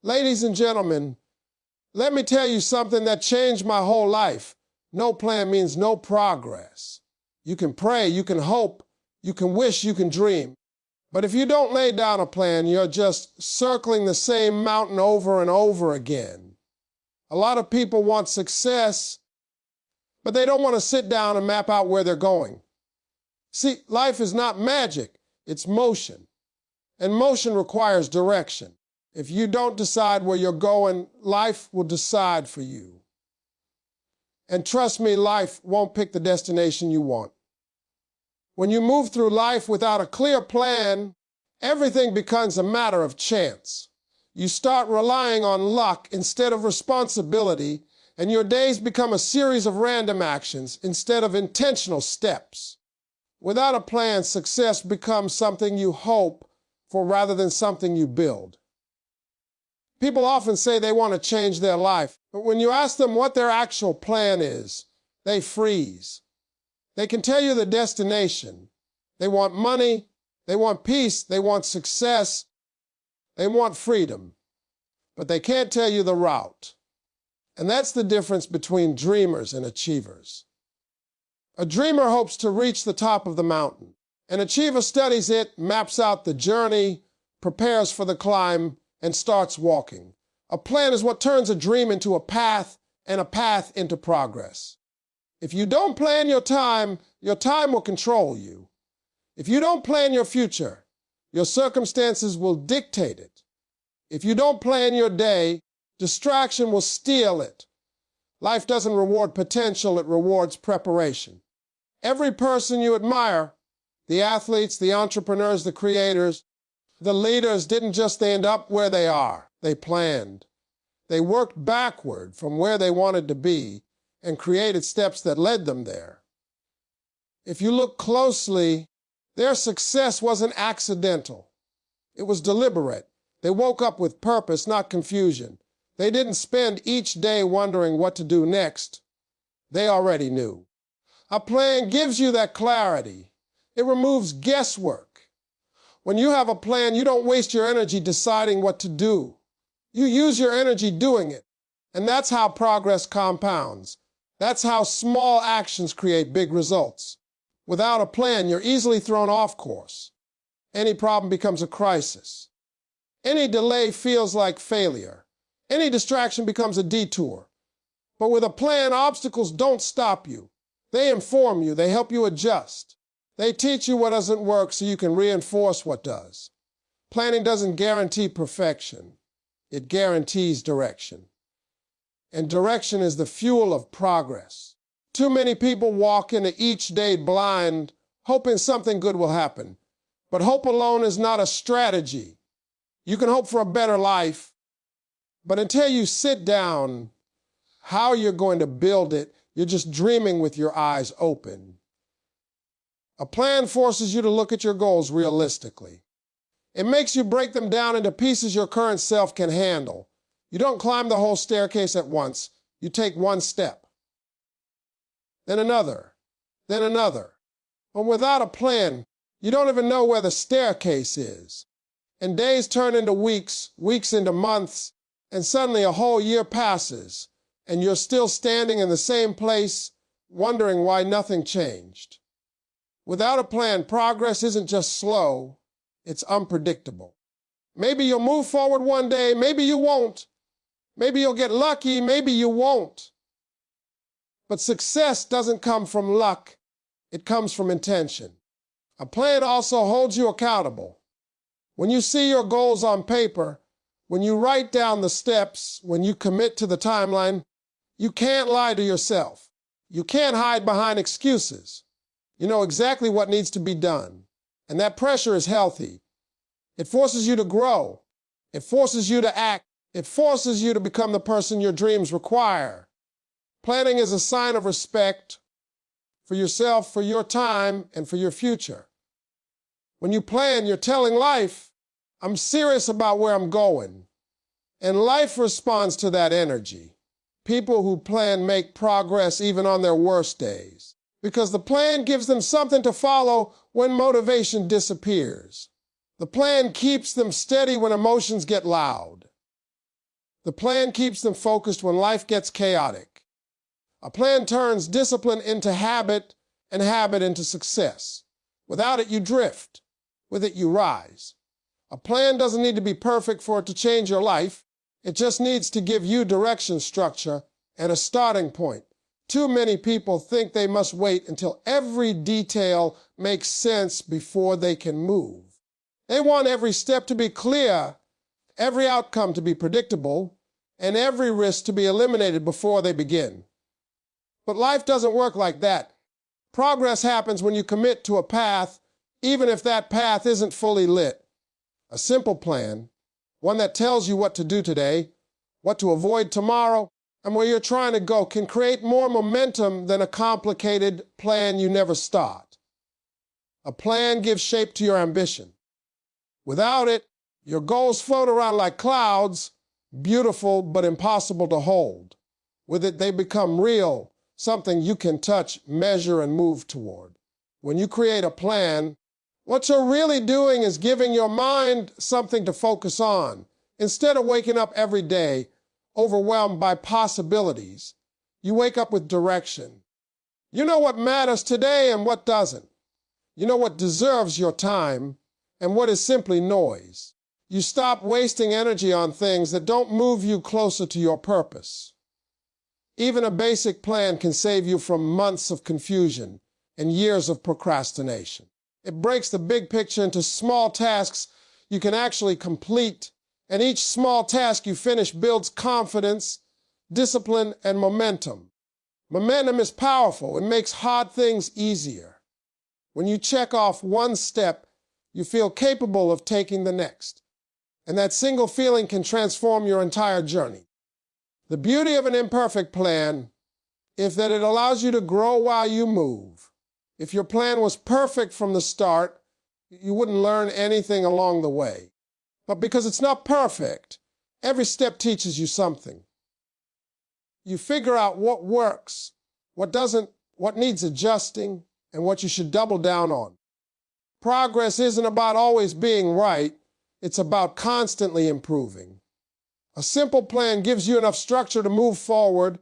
Ladies and gentlemen, let me tell you something that changed my whole life. No plan means no progress. You can pray, you can hope, you can wish, you can dream. But if you don't lay down a plan, you're just circling the same mountain over and over again. A lot of people want success, but they don't want to sit down and map out where they're going. See, life is not magic, it's motion. And motion requires direction. If you don't decide where you're going, life will decide for you. And trust me, life won't pick the destination you want. When you move through life without a clear plan, everything becomes a matter of chance. You start relying on luck instead of responsibility, and your days become a series of random actions instead of intentional steps. Without a plan, success becomes something you hope for rather than something you build. People often say they want to change their life, but when you ask them what their actual plan is, they freeze. They can tell you the destination. They want money, they want peace, they want success, they want freedom, but they can't tell you the route. And that's the difference between dreamers and achievers. A dreamer hopes to reach the top of the mountain. An achiever studies it, maps out the journey, prepares for the climb, and starts walking. A plan is what turns a dream into a path, and a path into progress. If you don't plan your time will control you. If you don't plan your future, your circumstances will dictate it. If you don't plan your day, distraction will steal it. Life doesn't reward potential, it rewards preparation. Every person you admire, the athletes, the entrepreneurs, the creators, the leaders, didn't just end up where they are. They planned. They worked backward from where they wanted to be and created steps that led them there. If you look closely, their success wasn't accidental. It was deliberate. They woke up with purpose, not confusion. They didn't spend each day wondering what to do next. They already knew. A plan gives you that clarity. It removes guesswork. When you have a plan, you don't waste your energy deciding what to do. You use your energy doing it. And that's how progress compounds. That's how small actions create big results. Without a plan, you're easily thrown off course. Any problem becomes a crisis. Any delay feels like failure. Any distraction becomes a detour. But with a plan, obstacles don't stop you. They inform you. They help you adjust. They teach you what doesn't work so you can reinforce what does. Planning doesn't guarantee perfection. It guarantees direction. And direction is the fuel of progress. Too many people walk into each day blind, hoping something good will happen. But hope alone is not a strategy. You can hope for a better life, but until you sit down, how you're going to build it, you're just dreaming with your eyes open. A plan forces you to look at your goals realistically. It makes you break them down into pieces your current self can handle. You don't climb the whole staircase at once. You take one step, then another, then another. But without a plan, you don't even know where the staircase is. And days turn into weeks, weeks into months, and suddenly a whole year passes, and you're still standing in the same place, wondering why nothing changed. Without a plan, progress isn't just slow, it's unpredictable. Maybe you'll move forward one day, maybe you won't. Maybe you'll get lucky, maybe you won't. But success doesn't come from luck, it comes from intention. A plan also holds you accountable. When you see your goals on paper, when you write down the steps, when you commit to the timeline, you can't lie to yourself. You can't hide behind excuses. You know exactly what needs to be done. And that pressure is healthy. It forces you to grow. It forces you to act. It forces you to become the person your dreams require. Planning is a sign of respect for yourself, for your time, and for your future. When you plan, you're telling life, I'm serious about where I'm going. And life responds to that energy. People who plan make progress even on their worst days, because the plan gives them something to follow when motivation disappears. The plan keeps them steady when emotions get loud. The plan keeps them focused when life gets chaotic. A plan turns discipline into habit and habit into success. Without it, you drift. With it, you rise. A plan doesn't need to be perfect for it to change your life. It just needs to give you direction, structure, and a starting point. Too many people think they must wait until every detail makes sense before they can move. They want every step to be clear, every outcome to be predictable, and every risk to be eliminated before they begin. But life doesn't work like that. Progress happens when you commit to a path, even if that path isn't fully lit. A simple plan, one that tells you what to do today, what to avoid tomorrow, and where you're trying to go, can create more momentum than a complicated plan you never start. A plan gives shape to your ambition. Without it, your goals float around like clouds, beautiful but impossible to hold. With it, they become real, something you can touch, measure, and move toward. When you create a plan, what you're really doing is giving your mind something to focus on. Instead of waking up every day overwhelmed by possibilities, you wake up with direction. You know what matters today and what doesn't. You know what deserves your time and what is simply noise. You stop wasting energy on things that don't move you closer to your purpose. Even a basic plan can save you from months of confusion and years of procrastination. It breaks the big picture into small tasks you can actually complete, and each small task you finish builds confidence, discipline, and momentum. Momentum is powerful. It makes hard things easier. When you check off one step, you feel capable of taking the next. And that single feeling can transform your entire journey. The beauty of an imperfect plan is that it allows you to grow while you move. If your plan was perfect from the start, you wouldn't learn anything along the way. But because it's not perfect, every step teaches you something. You figure out what works, what doesn't, what needs adjusting, and what you should double down on. Progress isn't about always being right. It's about constantly improving. A simple plan gives you enough structure to move forward,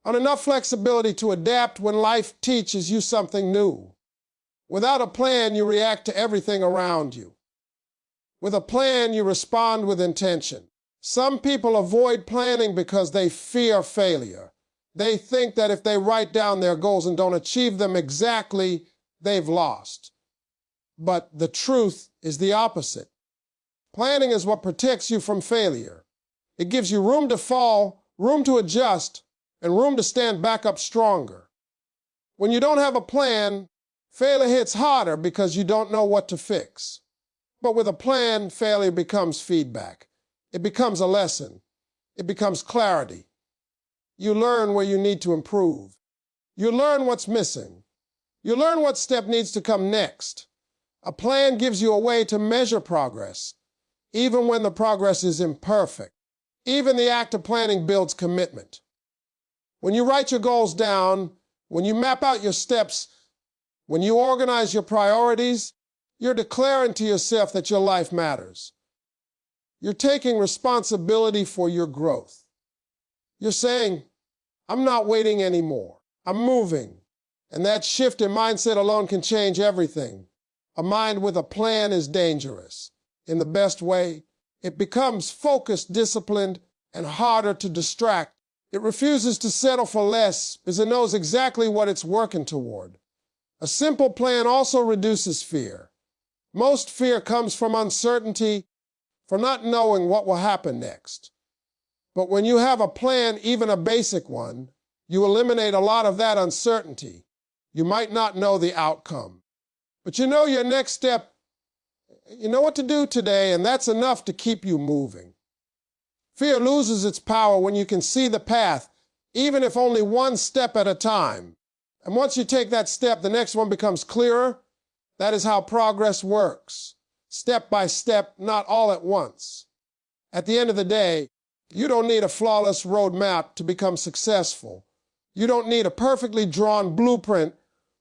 and enough flexibility to adapt when life teaches you something new. Without a plan, you react to everything around you. With a plan, you respond with intention. Some people avoid planning because they fear failure. They think that if they write down their goals and don't achieve them exactly, they've lost. But the truth is the opposite. Planning is what protects you from failure. It gives you room to fall, room to adjust, and room to stand back up stronger. When you don't have a plan, failure hits harder because you don't know what to fix. But with a plan, failure becomes feedback. It becomes a lesson. It becomes clarity. You learn where you need to improve. You learn what's missing. You learn what step needs to come next. A plan gives you a way to measure progress, even when the progress is imperfect. Even the act of planning builds commitment. When you write your goals down, when you map out your steps, when you organize your priorities, you're declaring to yourself that your life matters. You're taking responsibility for your growth. You're saying, I'm not waiting anymore. I'm moving. And that shift in mindset alone can change everything. A mind with a plan is dangerous. In the best way, it becomes focused, disciplined, and harder to distract. It refuses to settle for less because it knows exactly what it's working toward. A simple plan also reduces fear. Most fear comes from uncertainty, from not knowing what will happen next. But when you have a plan, even a basic one, you eliminate a lot of that uncertainty. You might not know the outcome, but you know your next step. You know what to do today, and that's enough to keep you moving. Fear loses its power when you can see the path, even if only one step at a time. And once you take that step, the next one becomes clearer. That is how progress works. Step by step, not all at once. At the end of the day, you don't need a flawless roadmap to become successful. You don't need a perfectly drawn blueprint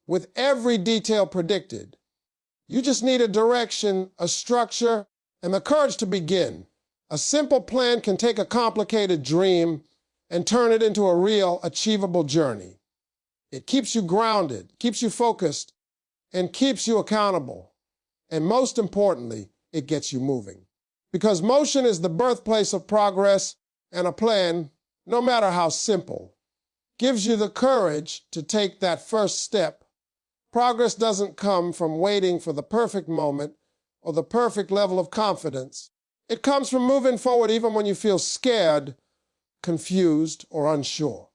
with every detail predicted. You just need a direction, a structure, and the courage to begin. A simple plan can take a complicated dream and turn it into a real, achievable journey. It keeps you grounded, keeps you focused, and keeps you accountable. And most importantly, it gets you moving. Because motion is the birthplace of progress, and a plan, no matter how simple, gives you the courage to take that first step. Progress doesn't come from waiting for the perfect moment or the perfect level of confidence. It comes from moving forward even when you feel scared, confused, or unsure.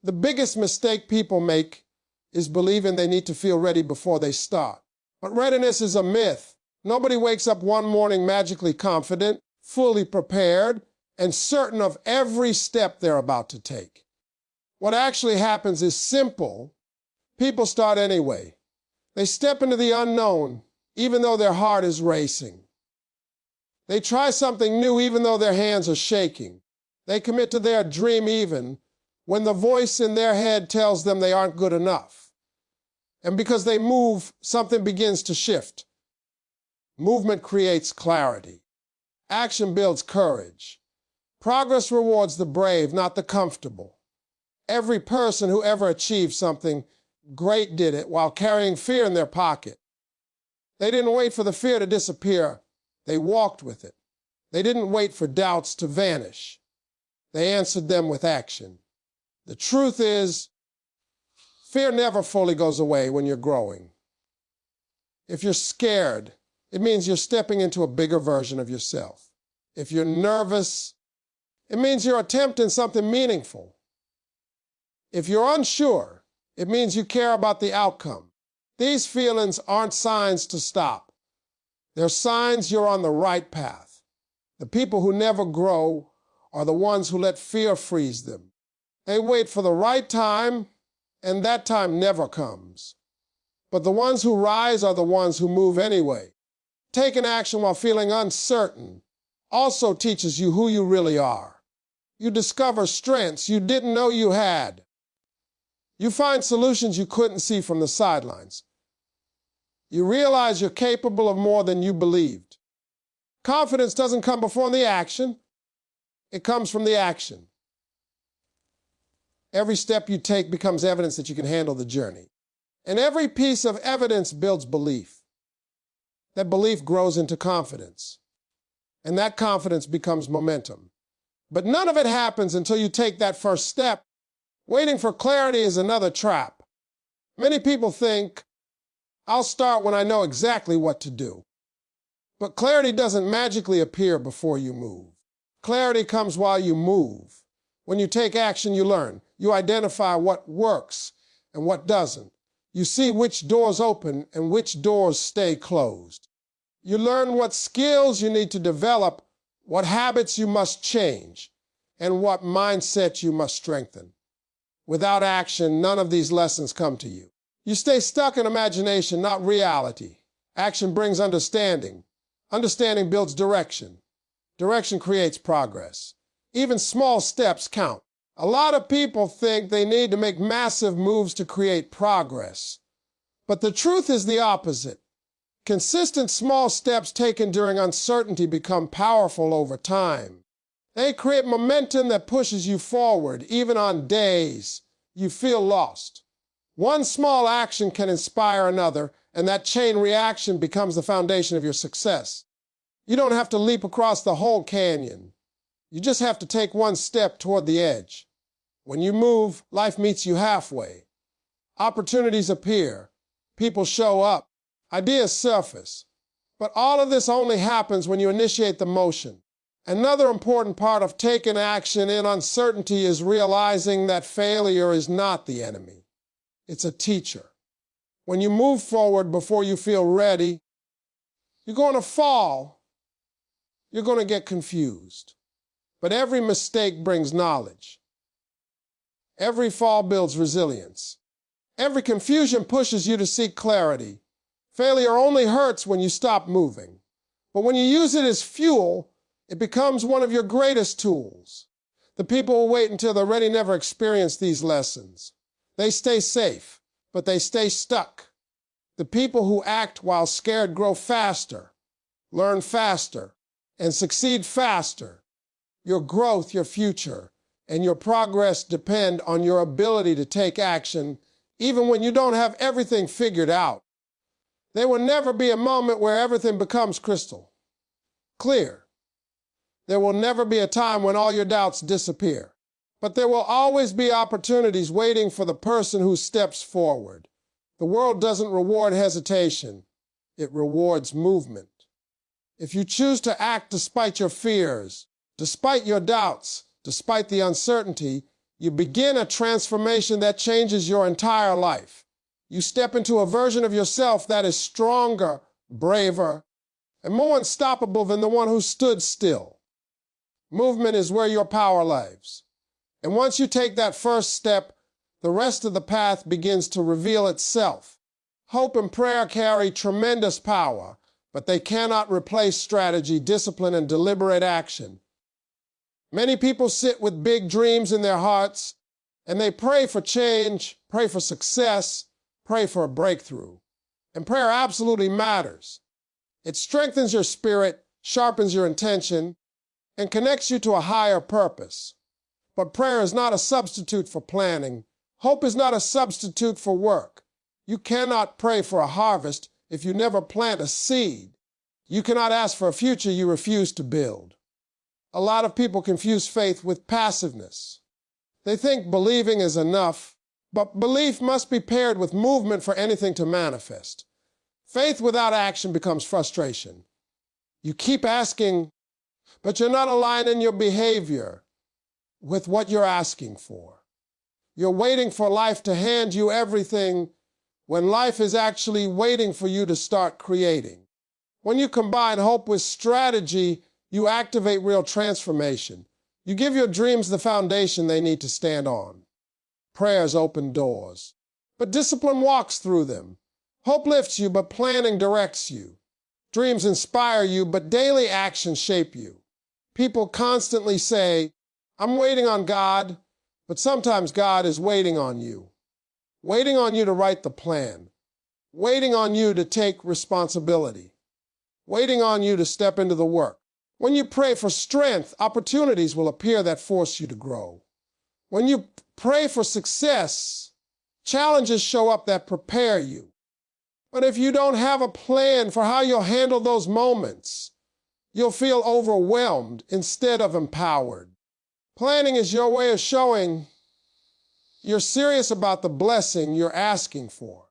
The biggest mistake people make is believing they need to feel ready before they start. But readiness is a myth. Nobody wakes up one morning magically confident, fully prepared, and certain of every step they're about to take. What actually happens is simple. People start anyway. They step into the unknown, even though their heart is racing. They try something new, even though their hands are shaking. They commit to their dream even when the voice in their head tells them they aren't good enough. And because they move, something begins to shift. Movement creates clarity. Action builds courage. Progress rewards the brave, not the comfortable. Every person who ever achieved something great did it while carrying fear in their pocket. They didn't wait for the fear to disappear. They walked with it. They didn't wait for doubts to vanish. They answered them with action. The truth is, fear never fully goes away when you're growing. If you're scared, it means you're stepping into a bigger version of yourself. If you're nervous, it means you're attempting something meaningful. If you're unsure, it means you care about the outcome. These feelings aren't signs to stop. They're signs you're on the right path. The people who never grow are the ones who let fear freeze them. They wait for the right time, and that time never comes. But the ones who rise are the ones who move anyway. Taking action while feeling uncertain also teaches you who you really are. You discover strengths you didn't know you had. You find solutions you couldn't see from the sidelines. You realize you're capable of more than you believed. Confidence doesn't come before the action. It comes from the action. Every step you take becomes evidence that you can handle the journey. And every piece of evidence builds belief. That belief grows into confidence. And that confidence becomes momentum. But none of it happens until you take that first step. Waiting for clarity is another trap. Many people think, I'll start when I know exactly what to do. But clarity doesn't magically appear before you move. Clarity comes while you move. When you take action, you learn. You identify what works and what doesn't. You see which doors open and which doors stay closed. You learn what skills you need to develop, what habits you must change, and what mindset you must strengthen. Without action, none of these lessons come to you. You stay stuck in imagination, not reality. Action brings understanding. Understanding builds direction. Direction creates progress. Even small steps count. A lot of people think they need to make massive moves to create progress. But the truth is the opposite. Consistent small steps taken during uncertainty become powerful over time. They create momentum that pushes you forward, even on days you feel lost. One small action can inspire another, and that chain reaction becomes the foundation of your success. You don't have to leap across the whole canyon. You just have to take one step toward the edge. When you move, life meets you halfway. Opportunities appear. People show up. Ideas surface. But all of this only happens when you initiate the motion. Another important part of taking action in uncertainty is realizing that failure is not the enemy. It's a teacher. When you move forward before you feel ready, you're going to fall. You're going to get confused. But every mistake brings knowledge. Every fall builds resilience. Every confusion pushes you to seek clarity. Failure only hurts when you stop moving. But when you use it as fuel, it becomes one of your greatest tools. The people who wait until they're ready never experience these lessons. They stay safe, but they stay stuck. The people who act while scared grow faster, learn faster, and succeed faster. Your growth, your future, and your progress depend on your ability to take action, even when you don't have everything figured out. There will never be a moment where everything becomes crystal clear. There will never be a time when all your doubts disappear. But there will always be opportunities waiting for the person who steps forward. The world doesn't reward hesitation. It rewards movement. If you choose to act despite your fears, despite your doubts, despite the uncertainty, you begin a transformation that changes your entire life. You step into a version of yourself that is stronger, braver, and more unstoppable than the one who stood still. Movement is where your power lives. And once you take that first step, the rest of the path begins to reveal itself. Hope and prayer carry tremendous power, but they cannot replace strategy, discipline, and deliberate action. Many people sit with big dreams in their hearts, and they pray for change, pray for success, pray for a breakthrough. And prayer absolutely matters. It strengthens your spirit, sharpens your intention, and connects you to a higher purpose. But prayer is not a substitute for planning. Hope is not a substitute for work. You cannot pray for a harvest if you never plant a seed. You cannot ask for a future you refuse to build. A lot of people confuse faith with passiveness. They think believing is enough, but belief must be paired with movement for anything to manifest. Faith without action becomes frustration. You keep asking, but you're not aligning your behavior with what you're asking for. You're waiting for life to hand you everything when life is actually waiting for you to start creating. When you combine hope with strategy, you activate real transformation. You give your dreams the foundation they need to stand on. Prayers open doors, but discipline walks through them. Hope lifts you, but planning directs you. Dreams inspire you, but daily actions shape you. People constantly say, I'm waiting on God, but sometimes God is waiting on you. Waiting on you to write the plan. Waiting on you to take responsibility. Waiting on you to step into the work. When you pray for strength, opportunities will appear that force you to grow. When you pray for success, challenges show up that prepare you. But if you don't have a plan for how you'll handle those moments, you'll feel overwhelmed instead of empowered. Planning is your way of showing you're serious about the blessing you're asking for.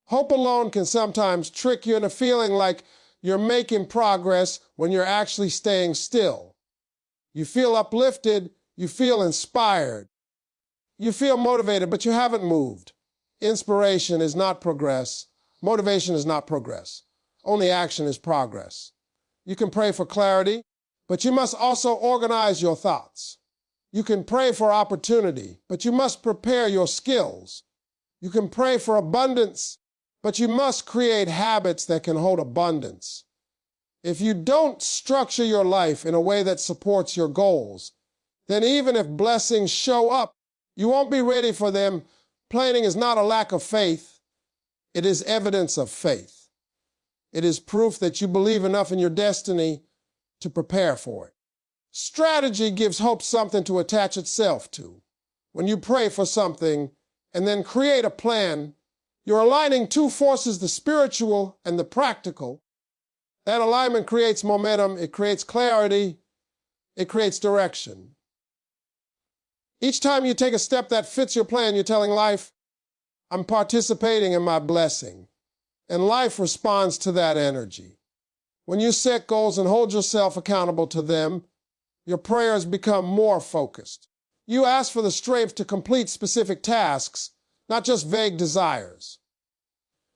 Hope alone can sometimes trick you into feeling like you're making progress when you're actually staying still. You feel uplifted, you feel inspired. You feel motivated, but you haven't moved. Inspiration is not progress. Motivation is not progress. Only action is progress. You can pray for clarity, but you must also organize your thoughts. You can pray for opportunity, but you must prepare your skills. You can pray for abundance, but you must create habits that can hold abundance. If you don't structure your life in a way that supports your goals, then even if blessings show up, you won't be ready for them. Planning is not a lack of faith. It is evidence of faith. It is proof that you believe enough in your destiny to prepare for it. Strategy gives hope something to attach itself to. When you pray for something and then create a plan, you're aligning two forces, the spiritual and the practical. That alignment creates momentum, it creates clarity, it creates direction. Each time you take a step that fits your plan, you're telling life, I'm participating in my blessing. And life responds to that energy. When you set goals and hold yourself accountable to them, your prayers become more focused. You ask for the strength to complete specific tasks, not just vague desires.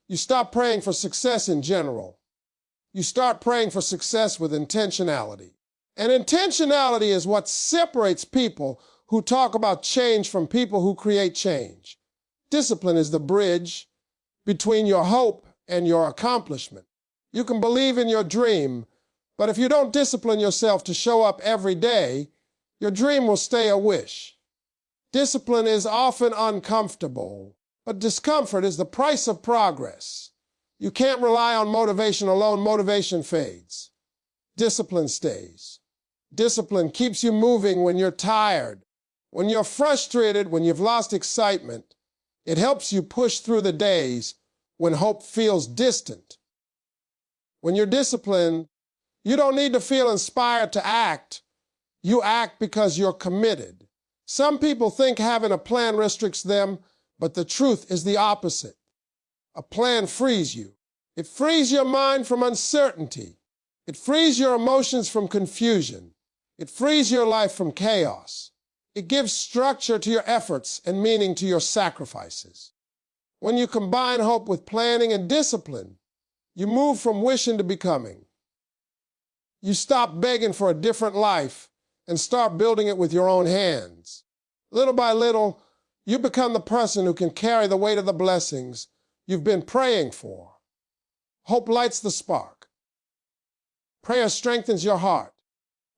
You stop praying for success in general. You start praying for success with intentionality. And intentionality is what separates people who talk about change from people who create change. Discipline is the bridge between your hope and your accomplishment. You can believe in your dream, but if you don't discipline yourself to show up every day, your dream will stay a wish. Discipline is often uncomfortable, but discomfort is the price of progress. You can't rely on motivation alone. Motivation fades. Discipline stays. Discipline keeps you moving when you're tired, when you're frustrated, when you've lost excitement. It helps you push through the days when hope feels distant. When you're disciplined, you don't need to feel inspired to act. You act because you're committed. Some people think having a plan restricts them, but the truth is the opposite. A plan frees you. It frees your mind from uncertainty. It frees your emotions from confusion. It frees your life from chaos. It gives structure to your efforts and meaning to your sacrifices. When you combine hope with planning and discipline, you move from wishing to becoming. You stop begging for a different life and start building it with your own hands. Little by little, you become the person who can carry the weight of the blessings you've been praying for. Hope lights the spark. Prayer strengthens your heart.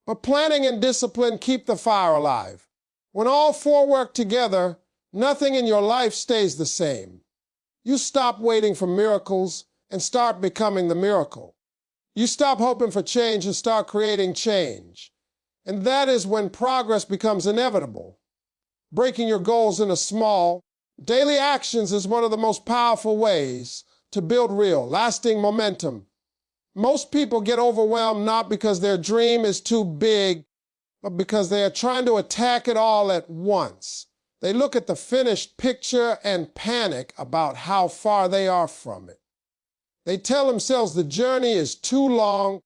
But planning and discipline keep the fire alive. When all four work together, nothing in your life stays the same. You stop waiting for miracles and start becoming the miracle. You stop hoping for change and start creating change. And that is when progress becomes inevitable. Breaking your goals into small, daily actions is one of the most powerful ways to build real, lasting momentum. Most people get overwhelmed not because their dream is too big, but because they are trying to attack it all at once. They look at the finished picture and panic about how far they are from it. They tell themselves the journey is too long,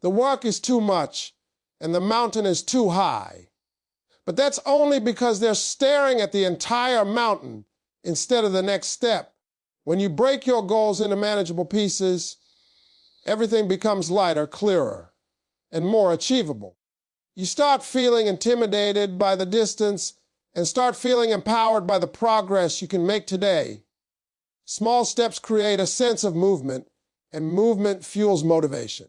the work is too much, and the mountain is too high. But that's only because they're staring at the entire mountain instead of the next step. When you break your goals into manageable pieces, everything becomes lighter, clearer, and more achievable. You start feeling intimidated by the distance and start feeling empowered by the progress you can make today. Small steps create a sense of movement, and movement fuels motivation.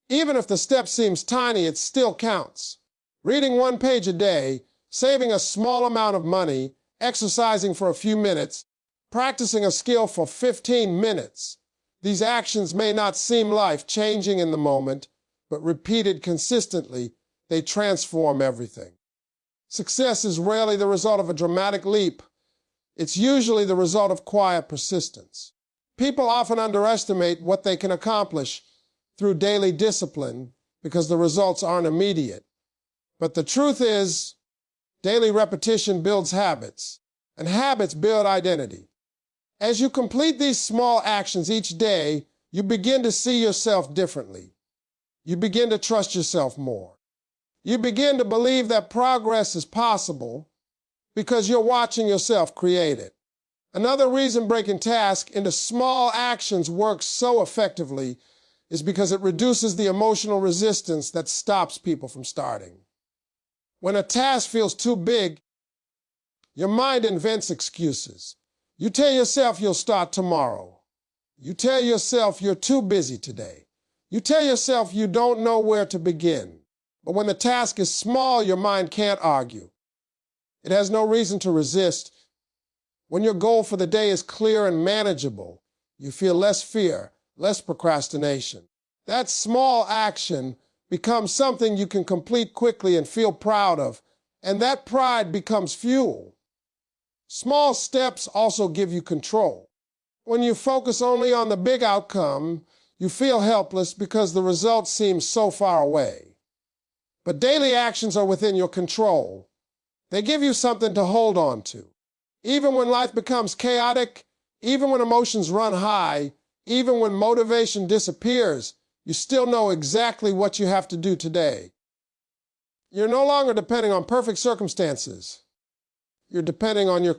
Even if the step seems tiny, it still counts. Reading 1 page a day, saving a small amount of money, exercising for a few minutes, practicing a skill for 15 minutes. These actions may not seem life-changing in the moment, but repeated consistently, they transform everything. Success is rarely the result of a dramatic leap. It's usually the result of quiet persistence. People often underestimate what they can accomplish through daily discipline because the results aren't immediate. But the truth is, daily repetition builds habits, and habits build identity. As you complete these small actions each day, you begin to see yourself differently. You begin to trust yourself more. You begin to believe that progress is possible because you're watching yourself create it. Another reason breaking tasks into small actions works so effectively is because it reduces the emotional resistance that stops people from starting. When a task feels too big, your mind invents excuses. You tell yourself you'll start tomorrow. You tell yourself you're too busy today. You tell yourself you don't know where to begin. But when the task is small, your mind can't argue. It has no reason to resist. When your goal for the day is clear and manageable, you feel less fear, less procrastination. That small action becomes something you can complete quickly and feel proud of, and that pride becomes fuel. Small steps also give you control. When you focus only on the big outcome, you feel helpless because the result seems so far away. But daily actions are within your control. They give you something to hold on to. Even when life becomes chaotic, even when emotions run high, even when motivation disappears, you still know exactly what you have to do today. You're no longer depending on perfect circumstances. You're depending on your